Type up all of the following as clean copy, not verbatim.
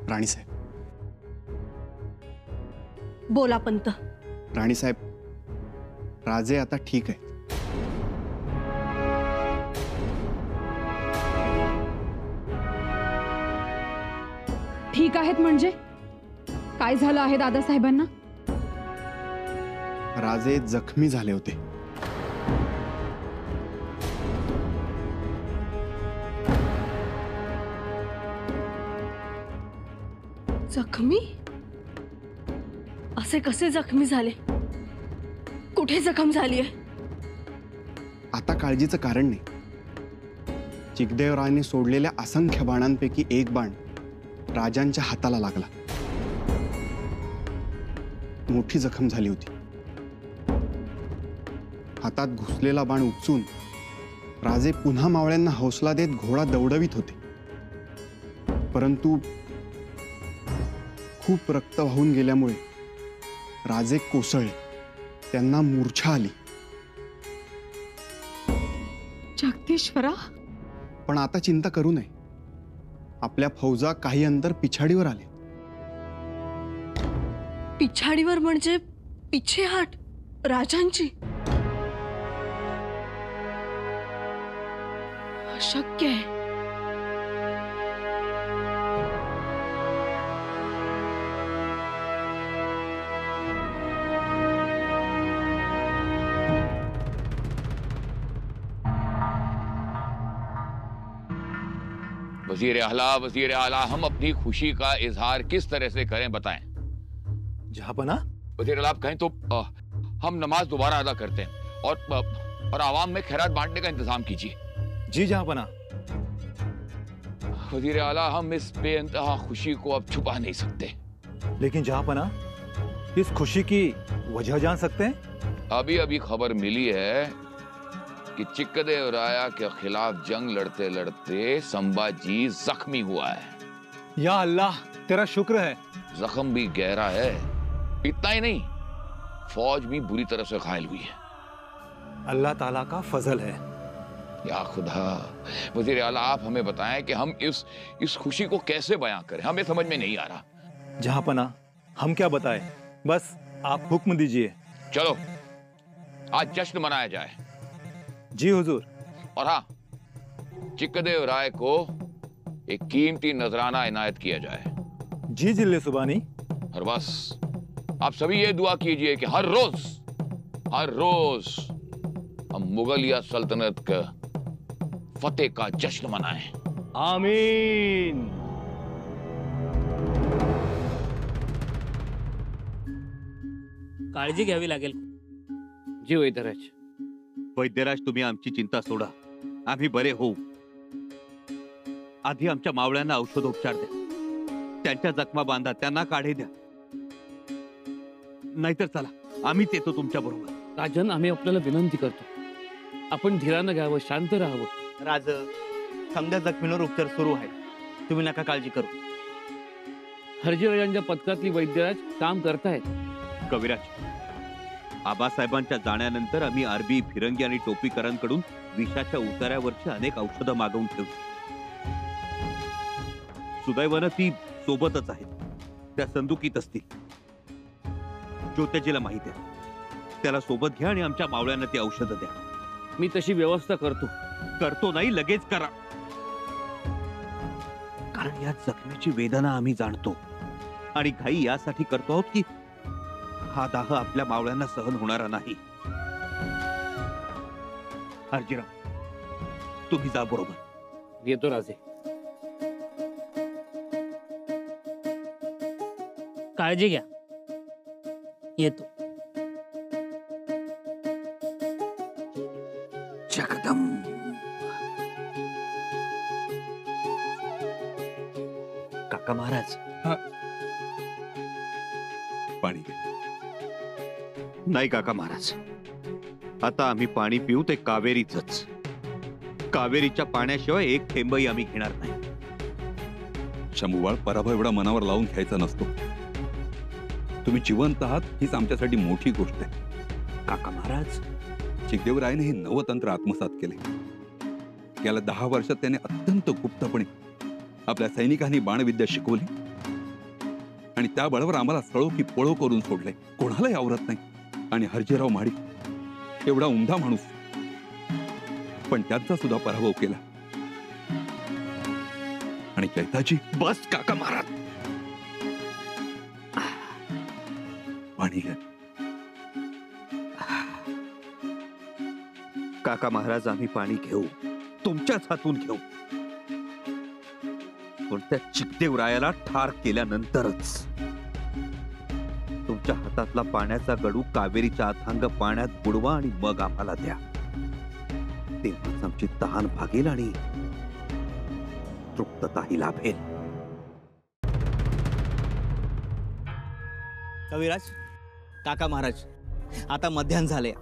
राणीसाहेब, बोला पंत. राणीसाहेब, राजे आता ठीक आहे. ठीक आहेत म्हणजे काय झालं आहे दादासाहेबांना? राजे जखमी झाले होते. जखमी? असे कसे जखमी झाले? कुठे जखम झालीये? आता काळजीचं कारण नाही. चिकदेवरायाने सोडलेल्या असंख्य बाणांपैकी एक बाण राजांच्या हाताला लागला. मोठी जखम झाली होती. हातात घुसलेला बाण उपसून राजे पुन्हा मावळ्यांना हौसला देत घोडा दौडवित होते. परंतु खूप रक्त वाहून गेल्यामुळे राजे कोसळले. त्यांना मूर्छा आली. जगदीश्वरा, पण आता चिंता करू नये. आपल्या फौजा काही अंतर पिछाडीवर आले. पिछाडीवर म्हणजे पिछेहाट राजांची? अशक्य आहे. वजीर आला, हम अपनी खुशी का इजहार किस तरह से करें बताएं। जहांपना, वजीर आला, आप कहें तो हम नमाज दोबारा अदा करते हैं और आवाम में खैरात बांटने का इंतजाम कीजिए। जी जहांपना। वजीर आला, हम इस बेइंतहा खुशी को अब छुपा नहीं सकते। लेकिन जहांपना, इस खुशी की वजह जान सकते हैं? अभी अभी खबर मिली है कि चिक्कदेवराया के खिलाफ जंग लड़ते लड़ते संभाजी जख्मी हुआ है। या अल्लाह, तेरा शुक्र है। जख्म भी गहरा है। इतना ही नहीं, फौज भी बुरी तरह से घायल हुई है। अल्लाह ताला का फजल है। या खुदा, वजीर आला, आप हमें बताएं कि हम इस खुशी को कैसे बयां करें। हमें समझ में नहीं आ रहा। जहांपना, हम क्या बताएं, बस आप हुक्म दीजिए। चलो आज जश्न मनाया जाए। जी हुजूर। और हाँ, चिक्कदेवराय को एक कीमती नजराना इनायत किया जाए। जी जिले सुबानी। और बस आप सभी ये दुआ कीजिए कि हर रोज हम मुगलिया सल्तनत का फतेह का जश्न मनाएं। आमीन। काळजी घ्यावी लागेल। जी वैद्यराज। वैद्यराज, तुम्ही आमची चिंता सोडा. आम्ही बरे होऊ. आधी आमच्या मावळ्यांना औषधोपचार द्या. त्यांच्या जखमा बांधा, त्यांना काढे द्या. नाहीतर चला, आम्हीच येतो तुमच्या बरोबर. राजन, आम्ही आपल्याला विनंती करतो, आपण धीरानं घ्यावं, शांत राहावं. राज, समजा जखमींवर उपचार सुरू आहे. तुम्ही नका काळजी करू. हरजीराजांच्या पथकातली वैद्यराज काम करतायत. कविराज, आबासाहेबांच्या जाण्यानंतर आम्ही आरबी, फिरंगी आणि टोपीकरांकडून विषाच्या उतार्यावरची अनेक औषधं मागवून ठेवली. सुदैवानं ती सोबतच आहेत. त्या संदुकीत असतील. ज्योत्याजीला माहिती आहे. त्याला सोबत घ्या आणि आमच्या मावळ्यांना ती औषधं द्या. मी तशी व्यवस्था करतो. करतो नाही, लगेच करा. कारण या जखमेची वेदना आम्ही जाणतो आणि घाई यासाठी करतो आहोत की हा दाह आपल्या मावळ्यांना सहन होणारा नाही. हरजीराव, तुम्ही जा बरोबर. येतो राजे. काळजी घ्या. येतो. जगदम. काका महाराज, पाणी घे. नाही काका महाराज, आता आम्ही पाणी पिऊ ते कावेरीचंच. कावेरीच्या पाण्याशिवाय एक थेंबही आम्ही घेणार नाही. शंभूबाळ, पराभव एवढा मनावर लावून घ्यायचा नसतो. तुम्ही जिवंत आहात हीच आमच्यासाठी मोठी गोष्ट आहे. काका महाराज, चिकदेवरायाने हे नवतंत्र आत्मसात केले. गेल्या 10 वर्षात त्याने अत्यंत गुप्तपणे आपल्या सैनिकांनी बाणविद्या शिकवली आणि त्या बळावर आम्हाला सळो की पळो करून सोडले. कोणालाही आवरत नाही. आणि हरजीराव महाडिक एवढा उमदा माणूस, पण त्यांचा सुद्धा पराभव केला. आणि चैताजी, बस काका महाराज. पाणी घ्या. काका महाराज, आम्ही पाणी घेऊ, तुमच्याच हातून घेऊ, पण त्या चिकदेवरायाला ठार केल्यानंतरच. तुमच्या हातातला पाण्याचा गडू कावेरीच्या अथांग पाण्यात बुडवा आणि मग आम्हाला द्या. तेव्हाच आमची तहान भागेल आणि तृप्तताही लाभेल. कविराज, काका महाराज, आता मध्याह्न झाले.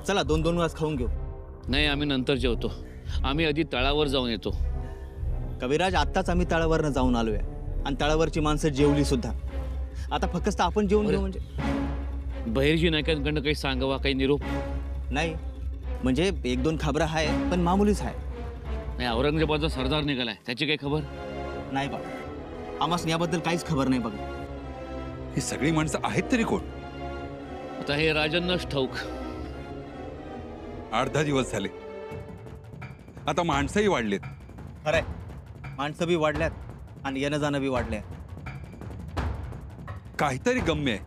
चला 2-2 वाज खाऊन घेऊ. नाही, आम्ही नंतर जेवतो. आम्ही आधी तळावर जाऊन येतो. कविराज, आत्ताच आम्ही तळावरनं जाऊन आलोय आणि तळावरची माणसं जेवली सुद्धा. आता फक्त आपण जेवून घेऊ. म्हणजे बहिर्जी नायकांकडनं काही सांगावा, काही निरोप? नाही, म्हणजे 1-2 खबरं आहे, पण मामुलीच आहे. नाही, औरंगजेबाचा सरदार निघालाय, त्याची काही खबर नाही बाबा, आम्हाला याबद्दल काहीच खबर नाही बघा. ही सगळी माणसं आहेत तरी कोण? आता हे राजांनाच ठाऊक. 8-10 दिवस झाले. आता माणसंही वाढलेत. खरंय, माणसं बी वाढल्यात आणि येणं जाणं बी वाढलंय. काहीतरी गम्य आहे.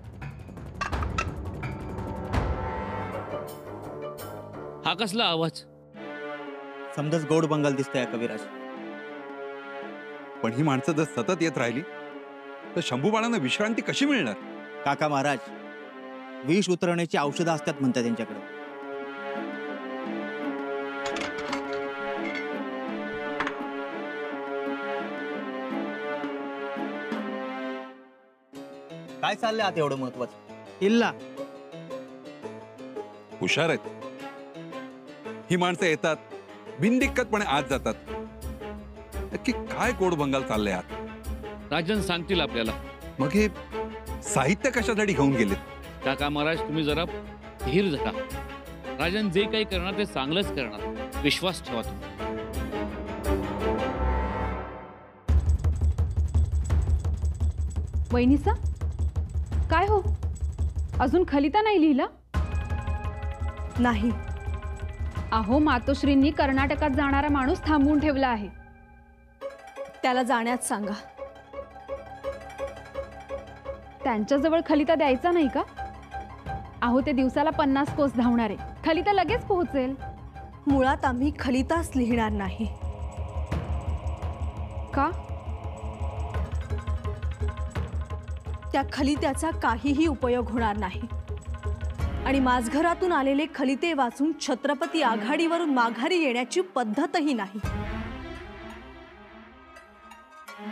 हा कसला आवाज? समजच गोड बंगाल दिसतंय कविराज. पण ही माणसं जर सतत येत राहिली तर शंभूबाळांना विश्रांती कशी मिळणार? काका महाराज, विष उतरवण्याची औषधं असतात म्हणतात त्यांच्याकडे. काय चाललंय आता एवढं महत्वाचं? इल्ला हुशार आहेत ही माणसं. येतात, बिनदिक्कतपणे आत जातात. नक्की काय गोड बंगाल चाललंय आत? राजन सांगतील आपल्याला. मग हे साहित्य कशासाठी घेऊन गेलेत? काका महाराज, तुम्ही जरा धीर धरा. राजन जे काही करणार ते चांगलंच करणार, विश्वास ठेवा तुम्ही. वहिनीसा, काय हो, अजून खलिता नाही लिहिला? नाही. अहो, मातोश्रींनी कर्नाटकात जाणारा माणूस थांबवून ठेवला आहे. त्याला जाण्यास सांगा. त्यांच्याजवळ खलिता द्यायचा नाही का? अहो, ते दिवसाला 50 कोस धावणारे. खलिता लगेच पोहोचेल. मुळात आम्ही खलिताच लिहिणार नाही. का? त्या खलित्याचा काहीही उपयोग होणार नाही आणि माझघरातून आलेले खलिते वाचून छत्रपती आघाडीवरून माघारी येण्याची पद्धतही नाही.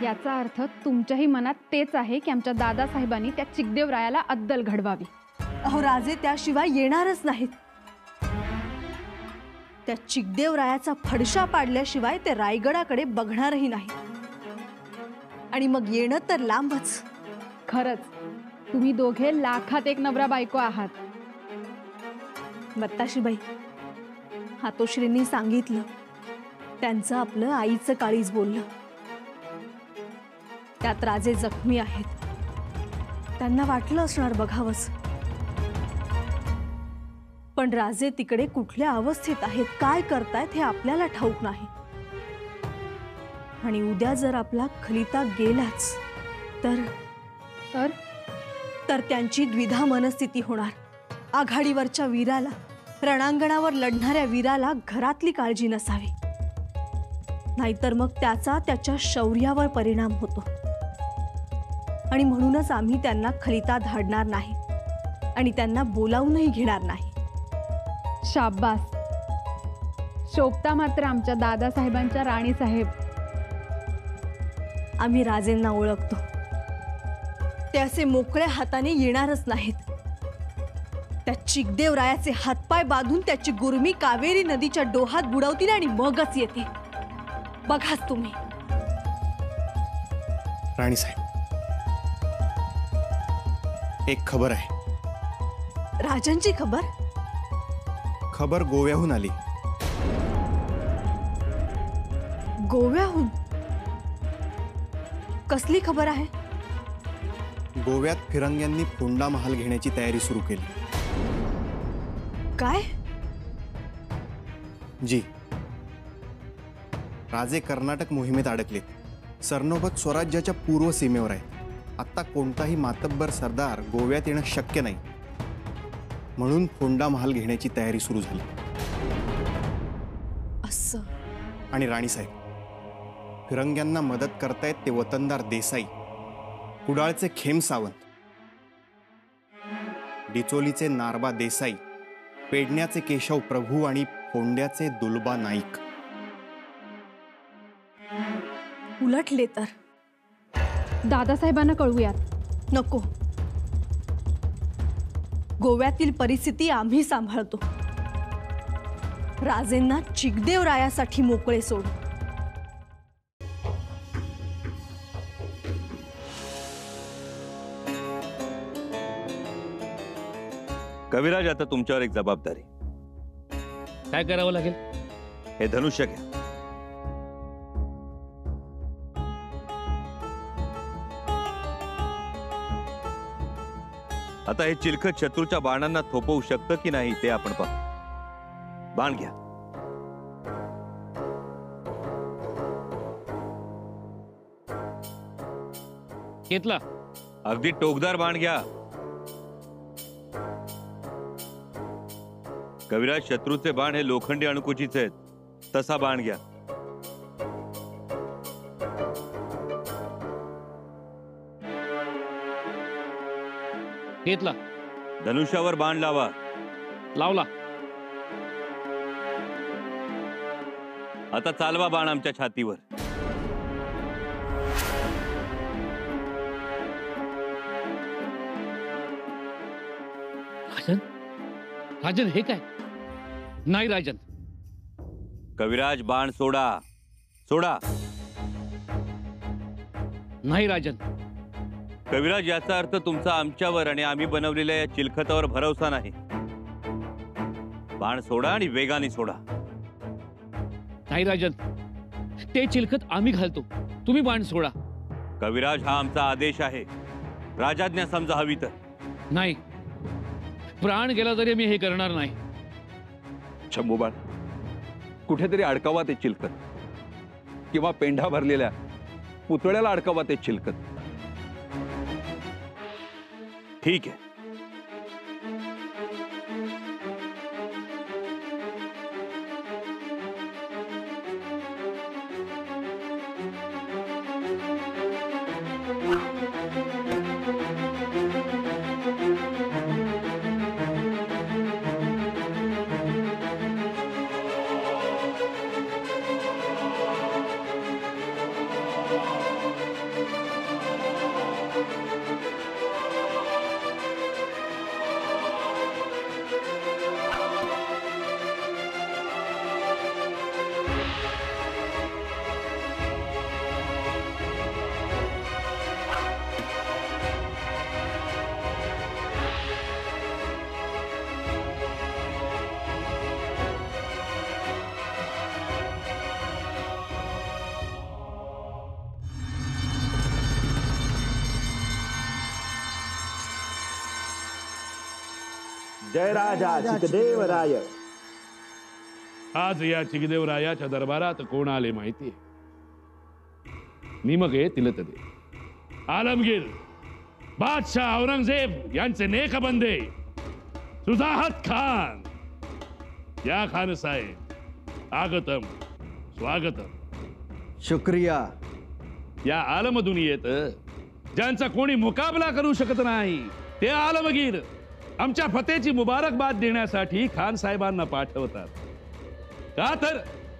याचा अर्थ तुमच्याही मनात तेच आहे की आमच्या दादासाहेबांनी त्या चिकदेवरायाला अद्दल घडवावी. अहो राजे, त्याशिवाय येणारच नाहीत. त्या चिकदेवरायाचा फडशा पाडल्याशिवाय ते रायगडाकडे बघणारही नाही. आणि मग येणं तर लांबच. खरंच तुम्ही दोघे लाखात एक नवरा बायको आहात. बत्ताशीबाई, हातोश्रींनी सांगितलं, त्यांचं आपलं आईचं काळीज बोललं. त्यात राजे जखमी आहेत. त्यांना वाटलं असणार बघावंच, पण राजे तिकडे कुठल्या अवस्थेत आहेत, काय करतायत हे आपल्याला ठाऊक नाही. आणि उद्या जर आपला खलिता गेलाच तर तर तर त्यांची द्विधा मनस्थिती होणार. आघाडीवरच्या वीराला, रणांगणावर लढणाऱ्या वीराला घरातली काळजी नसावी, नाहीतर मग त्याचा त्याच्या शौर्यावर परिणाम होतो. आणि म्हणूनच आम्ही त्यांना खलिता धाडणार नाही आणि त्यांना बोलावूनही घेणार नाही. शाब्बास. शोभता मात्र आमच्या दादासाहेबांच्या राणीसाहेब. आम्ही राजेंना ओळखतो. ते असे मोकळ्या हाताने येणारच नाहीत. त्या चिकदेवरायाचे हातपाय बांधून त्याची गुरमी कावेरी नदीच्या डोहात बुडवतील आणि मगच येते. बघाच तुम्ही. राणीसाहेब, एक खबर आहे. राजांची खबर? खबर गोव्याहून आली. गोव्याहून? कसली खबर आहे? गोव्यात फिरंग्यांनी फोंडा महाल घेण्याची तयारी सुरू केली. काय? जी. राजे कर्नाटक मोहिमेत अडकलेत. सरनोबत स्वराज्याच्या पूर्व सीमेवर आहे. आता कोणताही मातब्बर सरदार गोव्यात येणं शक्य नाही, म्हणून फोंडा महाल घेण्याची तयारी सुरू झाली. असं. आणि राणीसाहेब, फिरंग्यांना मदत करतायत ते वतनदार देसाई, कुडाळचे खेम सावंत, डिचोलीचे नारबा देसाई, पेडण्याचे केशव प्रभू आणि फोंड्याचे दुलबा नाईक. उलटले तर दादासाहेबांना कळवूयात. नको. गोव्यातील परिस्थिती आम्ही सांभाळतो. राजेंना चिकदेव रायासाठी मोकळे सोड. कविराज, आता तुमच्यावर एक जबाबदारी. काय करावं लागेल? हे धनुष्य घ्या. आता हे चिलखत शत्रूच्या बाणांना थोपवू शकतं की नाही ते आपण पाहू. बाण घ्या. घेतला. अगदी टोकदार बाण घ्या. कविराज, शत्रूचे बाण हे लोखंडी अणकुचीचे आहेत. तसा बाण घ्या. घेतला. धनुष्यावर बाण लावा. लावला. आता चालवा बाण आमच्या छातीवर. राजन, राजन हे काय? नाही राजन. कविराज, बाण सोडा. सोडा. नाही राजन. कविराज, याचा अर्थ तुमचा आमच्यावर आणि आम्ही बनवलेल्या या चिलखतावर भरवसा नाही. बाण सोडा आणि वेगाने सोडा. नाही राजन, ते चिलखत आम्ही घालतो, तुम्ही बाण सोडा. कविराज, हा आमचा आदेश आहे. राजाज्ञा समजा हवी तर. नाही, प्राण गेला तरी मी हे करणार नाही. शंभूबाळ, कुठेतरी अडकावा ते चिलखत, किंवा पेंढा भरलेल्या पुतळ्याला अडकावा ते चिलखत. ठीक आहे. जय राजा चिकदेव राय. आज या चिकदेव रायाच्या दरबारात कोण आले माहिती? निमगे तिलतदे, आलमगीर, बादशाह औरंगजेब यांचे नेकबंदे सुजाहत खान. या खान साहेब, आगतम स्वागतम. शुक्रिया. या आलम दुनियेत ज्यांचा कोणी मुकाबला करू शकत नाही ते आलमगीर आमच्या फतेची मुबारकबाद देण्यासाठी खान साहेबांना पाठवतात. का तर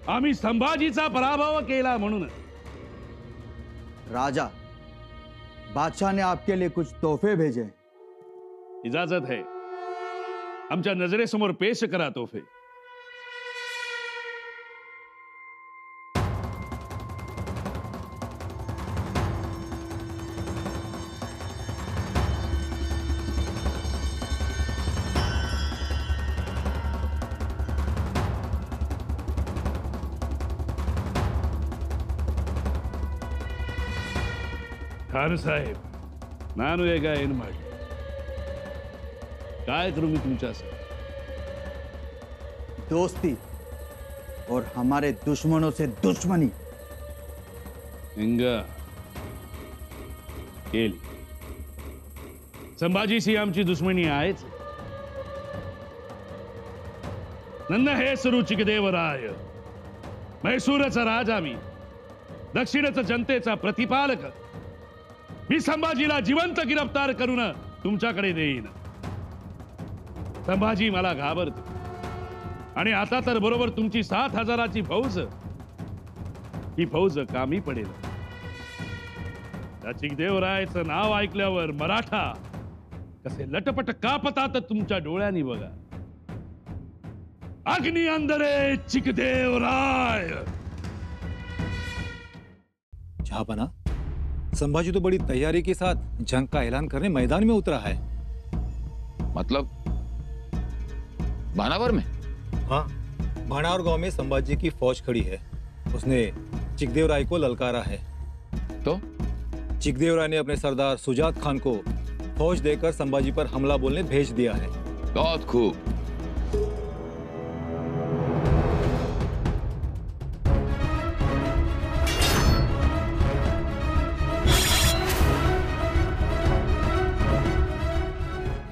आम्ही संभाजीचा पराभव केला म्हणून. राजा, बादशाह ने आपके लिए कुछ तोहफे भेजे. इजाजत है, आमच्या नजरेसमोर पेश करा तोहफे. खान साहेब, ನಾನು ಈಗ ಏನು ಮಾಡಿ काय करू मी तुमच्यासाठी दोस्ती और हमारे दुश्मनों से दुश्मनी। हिंगा केली संभाजीशी आमची दुश्मनी आहेच. ನನ್ನ ಹೆಸರು ಚಿಕ್ಕದೇವರಾಯ. मैसूरचा राजा मी, दक्षिणेचा जनतेचा प्रतिपालक. मी संभाजीला जिवंत गिरफ्तार करून तुमच्याकडे देईन. संभाजी मला घाबरतो आणि आता तर बरोबर तुमची 7,000ची फौज, ही फौज कामी पडेल. त्या चिकदेवरायाचं नाव ऐकल्यावर मराठा कसे लटपट कापतात तुमच्या डोळ्यांनी बघा. अग्नि अंदरे चिकदेवराय. जहांपना, संभाजी तो बड़ी तैयारी के साथ जंग का ऐलान करने मैदान में उतरा है. मतलब बानावर में? हाँ, भानावर गांव में संभाजी की फौज खड़ी है. उसने चिकदेवराय को ललकारा है. तो चिकदेवराय ने अपने सरदार सुजात खान को फौज देकर संभाजी पर हमला बोलने भेज दिया है. बहुत खूब.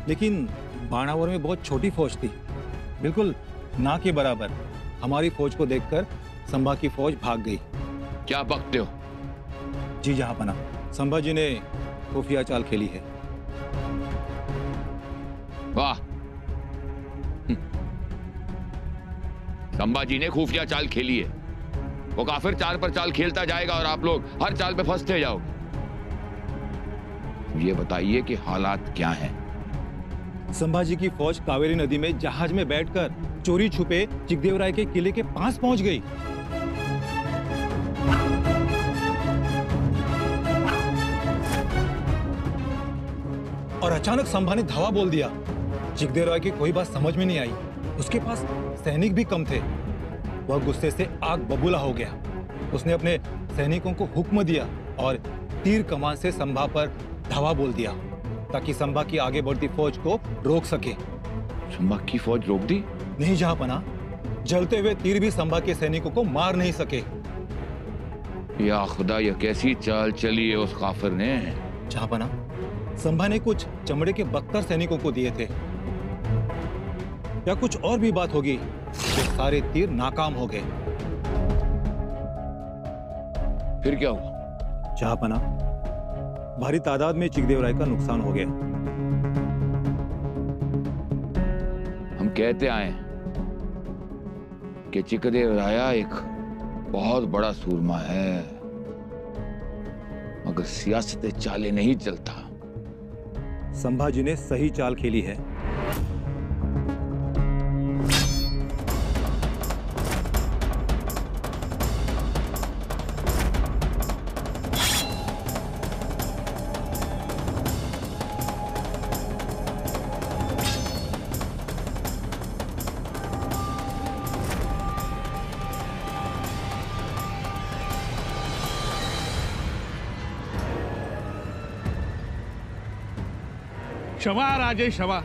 लेकिन बाणावर में बहुत छोटी फौज थी, बिल्कुल ना के बराबर. हमारी फौज को देखकर संभा की फौज भाग गई. क्या बकते हो? जी जहांपना, संभाजी ने खुफिया चाल खेली है. वाह, संभाजी ने खुफिया चाल खेली है. वो काफिर चाल पर चाल खेलता जाएगा और आप लोग हर चाल पे फंसते जाओगे. ये बताइए कि हालात क्या हैं? संभाजी की फौज कावेरी नदी में जहाज में बैठकर चोरी छुपे चिकदेवराय के किले के पास पहुंच गई. और अचानक संभा ने धावा बोल दिया. चिकदेवराय की कोई बात समझ में नहीं आई. उसके पास सैनिक भी कम थे. वह गुस्से से आग बबूला हो गया. उसने अपने सैनिकों को हुक्म दिया और तीर कमान से संभा पर धावा बोल दिया ताकि संभा की आगे बढ़ती फौज को रोक सके. संभा की फौज रोक दी? नहीं जहांपना, जलते हुए तीर भी संभा के सैनिकों को मार नहीं सके. या खुदा, यह कैसी चाल चली है उस काफिर ने? जहांपना, संभा ने कुछ चमड़े के बख्तर सैनिकों को दिए थे. या कुछ और भी बात होगी. ये सारे तीर नाकाम हो गए. फिर क्या हुआ? जहांपना, भारी तादाद में चिकदेवराय का नुकसान हो गया. हम कहते आए कि चिकदेवराया एक बहुत बड़ा सूरमा है, मगर सियासत चाले नहीं चलता. संभाजी ने सही चाल खेली है. क्षमा राजे, क्षमा.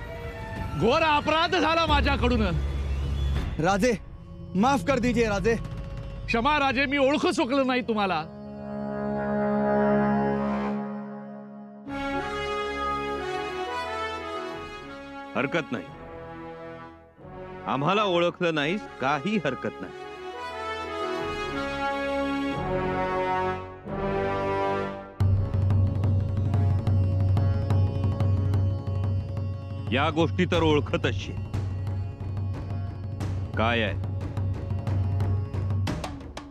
घोर अपराध झाला माझ्याकडून. राजे, माफ कर दीजिए राजे. क्षमा राजे, मी ओळखू शकलो नाही तुम्हाला. हरकत नाही. आम्हाला ओळखलं नाहीस, काही हरकत नाही. या गोष्टी तर ओळखत असशील. काय आहे?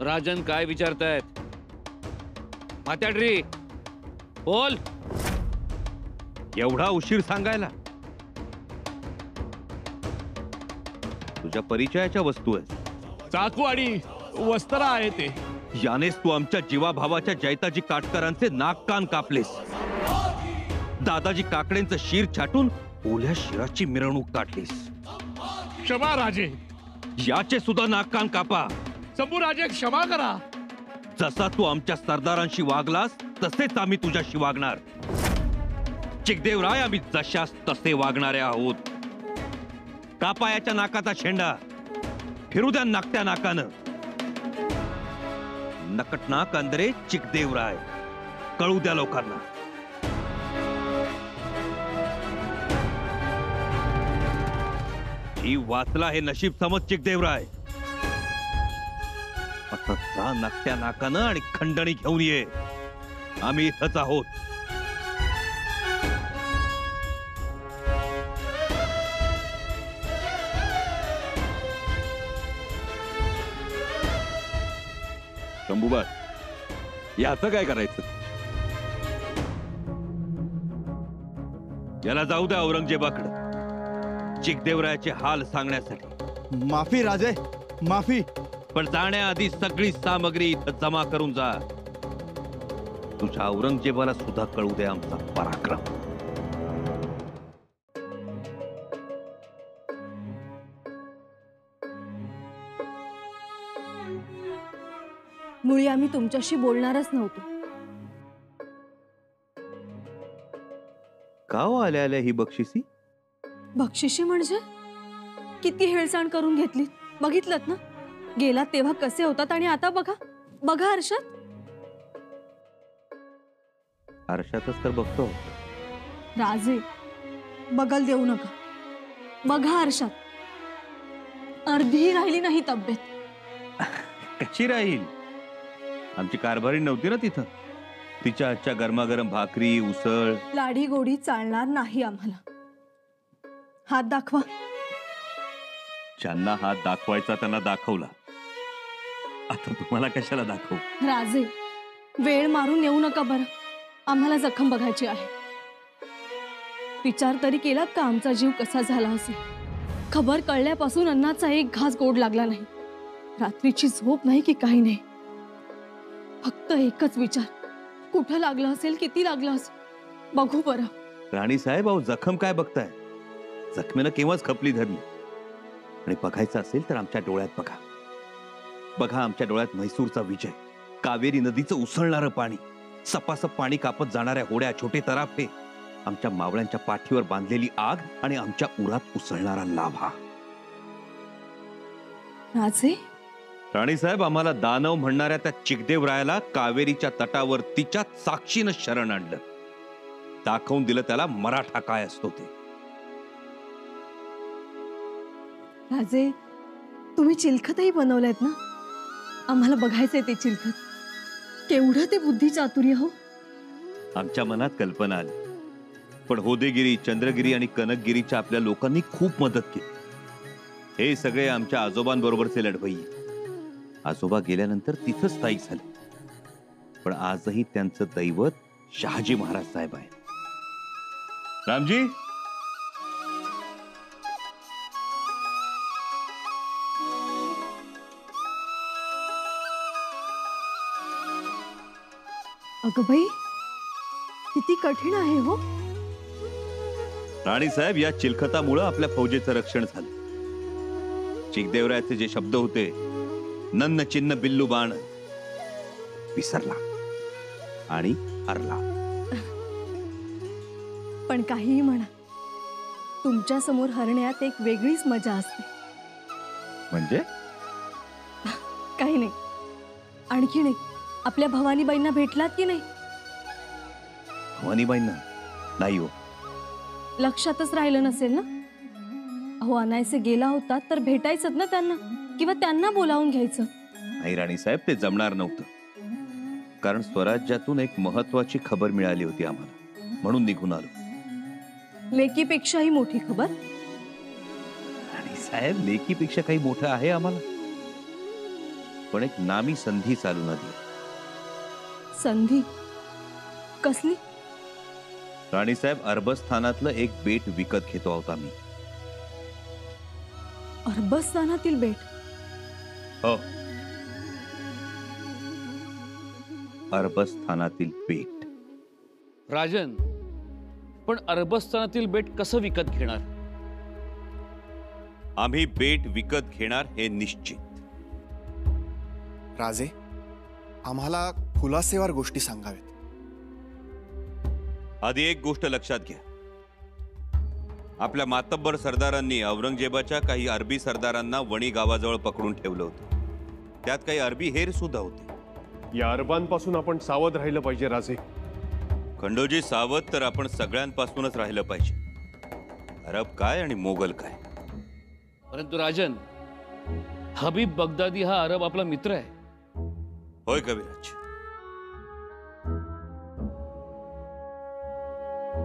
राजन काय विचारतायत? मात्याड्री बोल. एवढा उशीर सांगायला? तुझ्या परिचयाच्या वस्तू आहेत. चाकू आणि वस्त्र आहे ते. यानेच तू आमच्या जीवाभावाच्या जैताजी काटकरांचे नाक कान कापलेस. दादाजी काकडेंचं शिर छाटून ओल्या शिराची मिरवणूक काढलीस. क्षमा राजे. याचे सुद्धा नाक कान कापा. शंभू राजे, क्षमा करा. जसा तू आमच्या सरदारांशी वागलास तसेच आम्ही तुझ्याशी वागणार. चिकदेवराय, आम्ही जशास तसे वागणारे आहोत. कापायाच्या नाकाचा शेंडा फिरू द्या नाकट्या नाकानं. नकटनाक अंदरे चिकदेवराय, कळू द्या लोकांना. ही वाचला हे नशीब समज चिकदेवराय. आता जा नाकट्या नाकानं आणि खंडणी घेऊन ये. आम्ही इथंच आहोत. शंभूबा, याचं काय करायचं? याला जाऊ द्या औरंगजेबाकडे चिकदेवरायाचे हाल सांगण्यासाठी. माफी राजे, माफी. पण जाण्याआधी सगळी सामग्री इथं जमा करून जा. तुझ्या औरंगजेबाला सुद्धा कळू दे आमचा पराक्रम. मुळी आम्ही तुमच्याशी बोलणारच नव्हतो. का आल्या आल्या ही बक्षिसी? बक्षिशी म्हणजे किती हेळसाण करून घेतली बघितलत ना. गेला तेव्हा कसे होतात आणि आता बघा बघा आरशात. आरशातच तर बघतो. राजे, बगल देऊ नका. बघा आरशात. अर्धीही राहिली नाही तब्येत. कशी राहील? आमची कारभारी नव्हती ना तिथं. तिच्या आजच्या गरमागरम भाकरी, उसळ, लाडी गोडी चालणार नाही आम्हाला. हात दाखवा. ज्यांना हात दाखवायचा त्यांना दाखवला. आता तुम्हाला कशाला दाखवू? राजे, वेळ मारून येऊ नका बरं. आम्हाला जखम बघायची आहे. विचार तरी केलात का आमचा जीव कसा झाला असेल? खबर कळल्यापासून अन्नाचा एक घास गोड लागला नाही. रात्रीची झोप नाही की काही नाही. फक्त एकच विचार, कुठं लागलं असेल, किती लागलं असेल बघू बरं. राणी साहेब, अहो जखम काय बघताय? जखमेनं केव्हाच खपली धरली. आणि बघायचं असेल तर आमच्या डोळ्यात बघा. बघा आमच्या डोळ्यात म्हैसूरचा विजय, कावेरी नदीचं उसळणारं पाणी, सपासप पाणी कापत जाणाऱ्या होड्या, छोटे तराफे, आमच्या मावळ्यांच्या पाठीवर बांधलेली आग आणि आमच्या उरात उसळणारा लाव्हा. राजे, राणी साहेब, आम्हाला दानव म्हणणाऱ्या त्या चिकदेवरायाला कावेरीच्या तटावर तिच्याच साक्षीनं शरण आणलं. दाखवून दिलं त्याला मराठा काय असतो ते. राजे, तुम्ही चिलखतही बनवलंयत ना. आम्हाला बघायचंय ते चिलखत. केवढं ते बुद्धी चातुर्य हो. आमच्या मनात कल्पना आली. पण होदेगिरी, चंद्रगिरी आणि कनकगिरीच्या आपल्या लोकांनी खूप मदत केली. हे सगळे आमच्या आजोबांबरोबरचे लढवई. आजोबा गेल्यानंतर तिथंच स्थायिक झाले. पण आजही त्यांचं दैवत शहाजी महाराज साहेब आहे. रामजी, अगं बाई, किती कठीण आहे हो. राणी साहेब, या चिलखतामुळे आपल्या फौजेचं रक्षण झालं. चिकदेवरायाचे जे शब्द होते, नन्न चिन्ह बिल्लू बाण, विसरला आणि हरला. पण काहीही म्हणा, तुमच्या समोर हरण्यात एक वेगळीच मजा असते. म्हणजे काही नाही. आणखी नाही. आपल्या भवानीबाईंना भेटलात की नाही? भवानीबाईंना नाही हो. लक्षातच राहिलं नसेल ना. अहो, अनायसे गेला होता तर भेटायचं ना त्यांना, किंवा त्यांना बोलावून घ्यायचं. नाही राणी साहेब, ते जमणार नव्हतं. कारण स्वराज्यातून एक महत्वाची खबर मिळाली होती आम्हाला, म्हणून निघून आलो. लेकीपेक्षाही मोठी खबर? राणी साहेब, लेकीपेक्षा काही मोठं आहे आम्हाला. पण एक नामी संधी चालून आली. संधी कसली? राणी साहेब, अरबस्थानातलं एक बेट विकत घेतो आहोत आम्ही. अरबस्थानातील बेट? हो, अरबस्थानातील बेट. राजन, पण अरबस्थानातील बेट कसं विकत घेणार? आम्ही बेट विकत घेणार हे निश्चित. राजे, आम्हाला खुलासेवार गोष्टी सांगाव्यात. आधी एक गोष्ट लक्षात घ्या, आपल्या मातब्बर सरदारांनी औरंगजेबाच्या काही अरबी सरदारांना वणी गावाजवळ पकडून ठेवलं होतं. त्यात काही अरबी हेर सुद्धा होते. या अरबांपासून आपण सावध राहिलं पाहिजे राजे. खंडोजी, सावध तर आपण सगळ्यांपासूनच राहिलं पाहिजे. अरब काय आणि मोगल काय. परंतु राजन, हबीब बगदादी हा अरब आपला मित्र आहे. होय कविराज.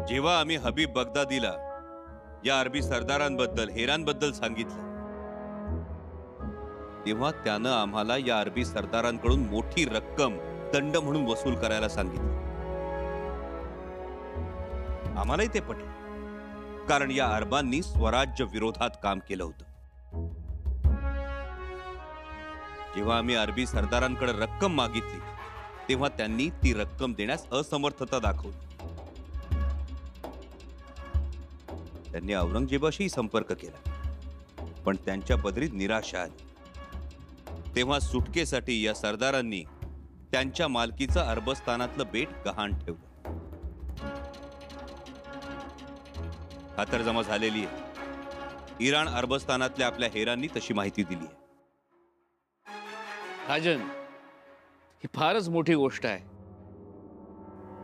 जेव्हा आम्ही हबीब बगदादीला या अरबी सरदारांबद्दल, हेरांबद्दल सांगितलं, तेव्हा त्यानं आम्हाला या अरबी सरदारांकडून मोठी रक्कम दंड म्हणून वसूल करायला सांगितलं. आम्हालाही ते पटलं, कारण या अरबांनी स्वराज्य विरोधात काम केलं होतं. जेव्हा आम्ही अरबी सरदारांकडे रक्कम मागितली, तेव्हा त्यांनी ती रक्कम देण्यास असमर्थता दाखवली. त्यांनी औरंगजेबाशी संपर्क केला, पण त्यांच्या पदरी निराशा आली. तेव्हा सुटकेसाठी या सरदारांनी त्यांच्या मालकीचं अरबस्तानातलं बेट गहाण ठेवलं. खातरजमा झालेली आहे. इराण अरबस्तानातल्या आपल्या हेरांनी तशी माहिती दिली आहे. राजन, ही फारच मोठी गोष्ट आहे.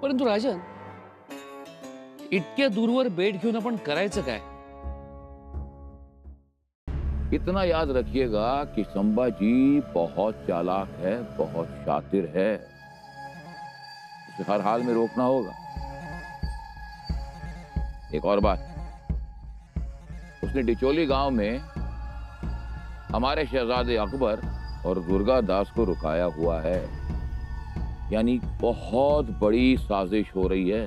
परंतु राजन, इतक्या दूरवर बेट घेऊन आपण करायचं काय? इतना याद रखिएगा कि संभाजी बहुत चालाक है, बहुत शातिर है. उसे हर हाल में रोकना होगा. एक और बात, उसने डिचोली गांव में हमारे शहजादे अकबर और दुर्गा दास को रुकाया हुआ है. यानी बहुत बड़ी साजिश हो रही है.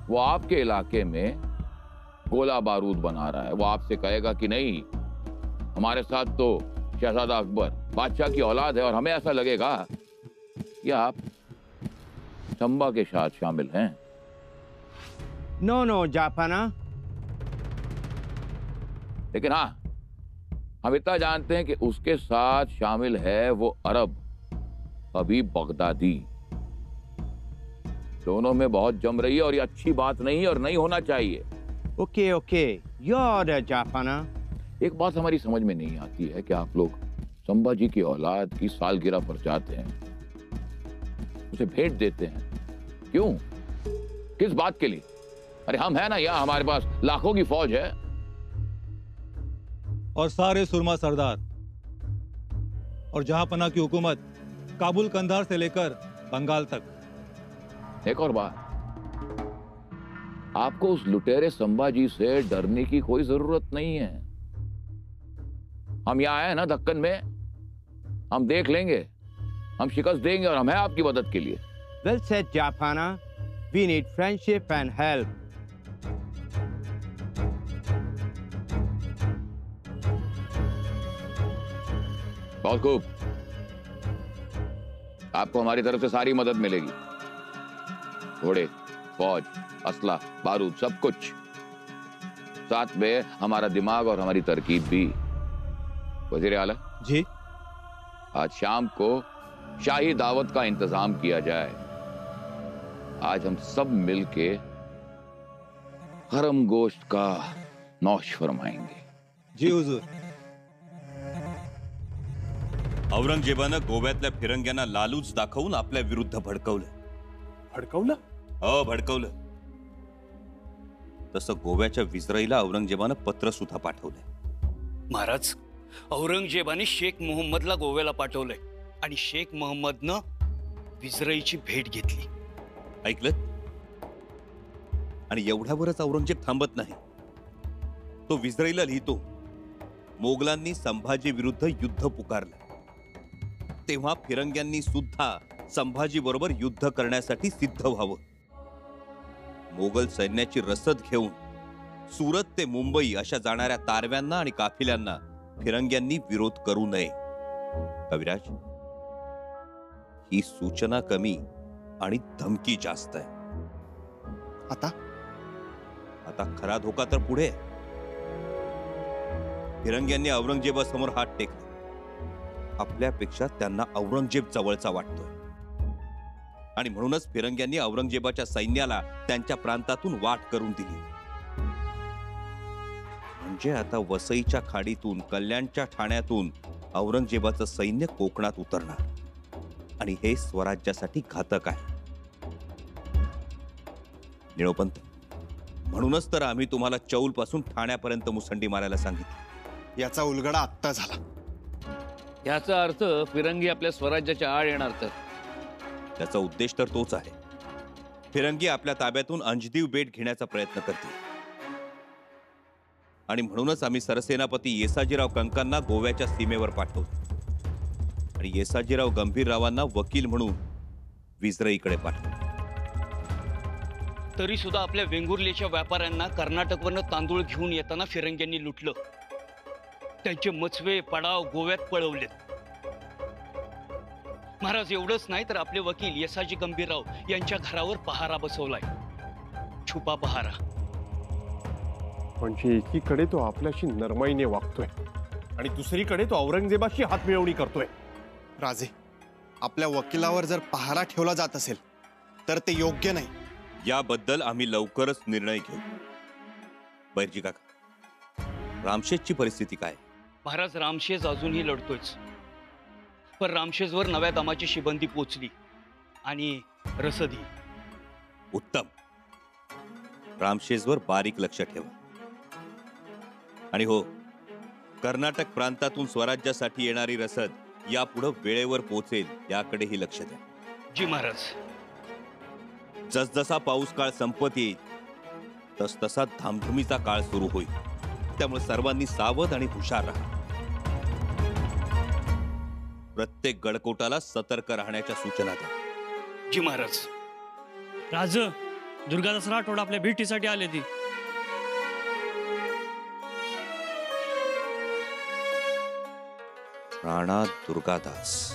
वो आपके इलाके में गोला बारूद बना रहा है. वो आपसे कहेगा कि नहीं, हमारे साथ तो शहजादा अकबर बादशाह की औलाद है, और हमें ऐसा लगेगा कि आप चंबा के साथ शामिल हैं. नो नो जाफाना. लेकिन हाँ, हम इतना जानते हैं कि उसके साथ शामिल है वो अरब हबीब बगदादी. दोनों में बहुत जम रही है, और ये अच्छी बात नहीं है और नहीं होना चाहिए. ओके ओके, योर जाफाना. एक बात हमारी समझ में नहीं आती है कि आप लोग संभाजी की औलाद की सालगिरह पर जाते हैं, उसे भेंट देते हैं. क्यों? किस बात के लिए? अरे हम है ना यहाँ, हमारे पास लाखों की फौज है. और सारे सुरमा सरदार और जहांपना की हुकूमत काबुल कंधार से लेकर बंगाल तक. एक और बात, आपको उस लुटेरे संभाजी से डरने की कोई जरूरत नहीं है. हम यहाँ आए ना दक्कन में, हम देख लेंगे, हम शिकस्त देंगे, और हम हैं आपकी मदद के लिए. Well said, Jaffana. We need friendship and help. बहुत खूब. आपको हमारी तरफ से सारी मदद मिलेगी. घोड़े, फौज, असला, बारूद, सब कुछ. साथ में हमारा दिमाग और हमारी तरकीब भी. वजीर आला जी, आज शाम को शाही दावत का इंतजाम किया जाए. आज हम सब मिलके हरम गोश्त का नौश फरमाएंगे. जी हुजूर. औरंगजेबानं गोव्यातल्या फिरंग्यांना लालूच दाखवून आपल्या विरुद्ध भडकवलं. भडकवलं? हो, भडकवलं. तसं गोव्याच्या विसराईला औरंगजेबानं पत्र सुद्धा पाठवलंय. महाराज, औरंगजेबाने शेख मोहम्मदला गोव्याला पाठवलंय, आणि शेख मोहम्मदनं विसराईची भेट घेतली. ऐकलं? आणि एवढ्यावरच औरंगजेब थांबत नाही. तो विसराईला लिहितो, मोगलांनी संभाजी विरुद्ध युद्ध पुकारलं, तेव्हा फिरंग्यांनी सुद्धा संभाजी बरोबर युद्ध करण्यासाठी सिद्ध व्हावं. मोगल सैन्याची रसद घेऊन सुरत ते मुंबई अशा जाणाऱ्या तारव्यांना आणि काफिल्यांना फिरंग्यांनी विरोध करू नये. कविराज, ही सूचना कमी आणि धमकी जास्त आहे. आता खरा धोका तर पुढे. फिरंग्यांनी औरंगजेबासमोर हात टेकले. आपल्यापेक्षा त्यांना औरंगजेब जवळचा वाटतोय. आणि म्हणूनच फिरंग्यांनी औरंगजेबाच्या सैन्याला त्यांच्या प्रांतातून वाट करून दिली. म्हणजे आता वसईच्या खाडीतून, कल्याणच्या ठाण्यातून औरंगजेबाचं सैन्य कोकणात उतरणार आणि हे स्वराज्यासाठी घातक आहे. निळोपंत, म्हणूनच तर आम्ही तुम्हाला चौलपासून ठाण्यापर्यंत मुसंडी मारायला सांगितली. याचा उलगडा आत्ता झाला. याचा अर्थ फिरंगी आपल्या स्वराज्याच्या आड येणार तर. त्याचा उद्देश तर तोच आहे. फिरंगी आपल्या ताब्यातून अंजदीव बेट घेण्याचा प्रयत्न करतील आणि म्हणूनच आम्ही सरसेनापती येसाजीराव कंकांना गोव्याच्या सीमेवर पाठवतो आणि येसाजीराव गंभीररावांना वकील म्हणून विजरईकडे पाठवतो. तरी सुद्धा आपल्या वेंगुर्लेच्या व्यापाऱ्यांना कर्नाटकवरनं तांदूळ घेऊन येताना फिरंग्यांनी लुटलं. त्यांचे मचवे पडाव गोव्यात पळवलेत. महाराज, एवढंच नाही तर आपले वकील येसाजी गंभीरराव यांच्या घरावर पहारा बसवलाय, छुपा पहारा. म्हणजे एकीकडे तो आपल्याशी नरमाईने वागतोय आणि दुसरीकडे तो औरंगजेबाशी हातमिळवणी करतोय. राजे, आपल्या वकिलावर जर पहारा ठेवला जात असेल तर ते योग्य नाही. याबद्दल आम्ही लवकरच निर्णय घेऊ. बैरजी काका, रामशेजची परिस्थिती काय? महाराज, रामशेज अजूनही लढतोयच, पण रामशेजवर नव्या दमाची शिबंदी पोचली आणि रसदी. उत्तम. रामशेजवर बारीक लक्ष ठेवा. आणि हो, कर्नाटक प्रांतातून स्वराज्यासाठी येणारी रसद यापुढे वेळेवर पोहोचेल याकडेही लक्ष द्या. जी महाराज. जसजसा पाऊस काळ संपत येईल तसतसा धामधुमीचा काळ सुरू होईल. त्यामुळे सर्वांनी सावध आणि हुशार राहा. प्रत्येक गडकोटाला सतर्क राहण्याच्या सूचना द्या. जी महाराज. राज, दुर्गादास राठोड आपल्या भेटीसाठी आले ती. राणा दुर्गादास.